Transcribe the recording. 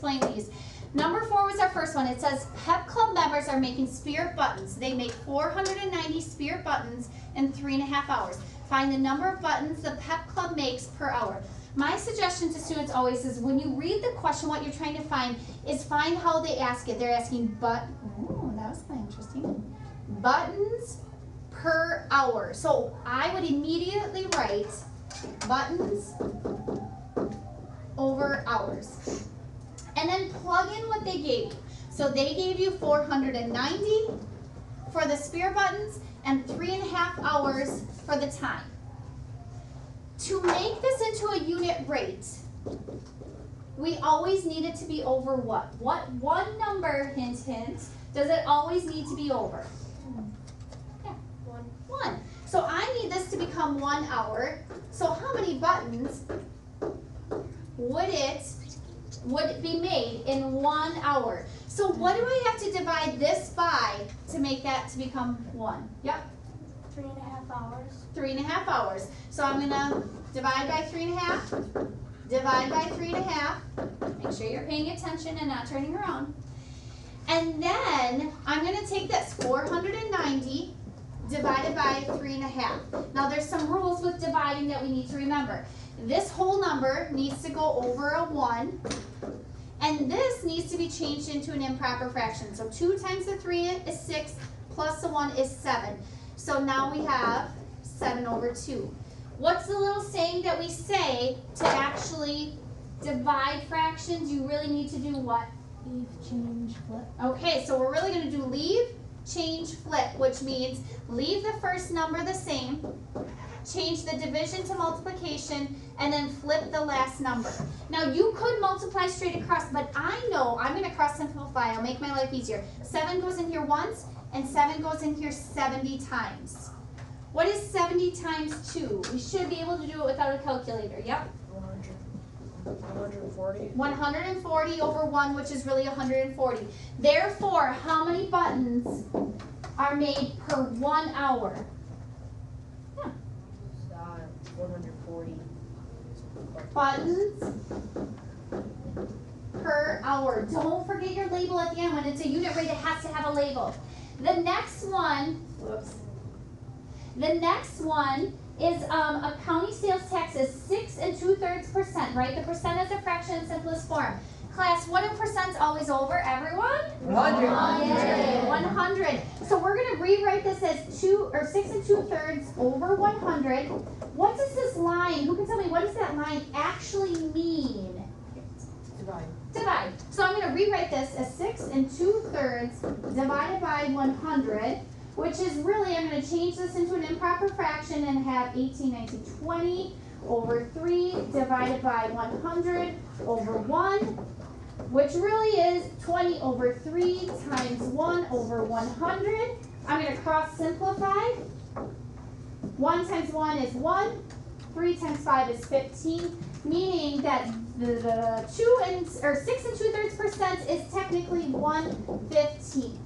explain these. Number 4 was our first one. It says Pep Club members are making spirit buttons. They make 490 spirit buttons in 3.5 hours. Find the number of buttons the Pep Club makes per hour. My suggestion to students always is when you read the question, what you're trying to find is find how they ask it. They're asking that was kind of interesting. Buttons per hour. So I would immediately write buttons over hours. And then plug in what they gave you. So they gave you 490 for the spirit buttons and 3.5 hours for the time. To make this into a unit rate, we always need it to be over what? What one number, hint, hint, does it always need to be over? Yeah, 1. So I need this to become 1 hour. So how many buttons would it be made in 1 hour? So what do I have to divide this by to make that to become 1? Yep. 3.5 hours. 3.5 hours. So I'm gonna divide by 3.5, divide by 3.5. Make sure you're paying attention and not turning around. And then I'm gonna take this 490 divided by 3.5. Now there's some rules with dividing that we need to remember. This whole number needs to go over a 1, and this needs to be changed into an improper fraction. So 2 times the 3 is 6, plus the 1 is 7. So now we have 7 over 2. What's the little saying that we say to actually divide fractions? You really need to do what? Leave, change, flip. Okay, so we're really going to do leave, change, flip, which means leave the first number the same, change the division to multiplication, and then flip the last number. Now you could multiply straight across, but I know I'm going to cross simplify. I'll make my life easier. 7 goes in here once, and 7 goes in here 70 times. What is 70 times 2? We should be able to do it without a calculator. Yep. 140. 140 over 1, which is really 140. Therefore, how many buttons are made per 1 hour? 140. Buttons per hour. Don't forget your label at the end. When it's a unit rate, it has to have a label. The next one, the next one is a county sales tax is 6 2/3%, right? The percent is a fraction in simplest form. Class, what are percents always over, everyone? 100. Yay, 100. So we're going to rewrite this as 6 2/3 over 100. What does this line, who can tell me, what does that line actually mean? Divide. Divide. So I'm going to rewrite this as 6 2/3 divided by 100, which is really, I'm going to change this into an improper fraction and have 18, 19, 20 over 3 divided by 100 over 1, which really is 20 over 3 times 1 over 100. I'm going to cross simplify. 1 times 1 is 1. 3 times 5 is 15, meaning that the 6 2/3% is technically 1/15.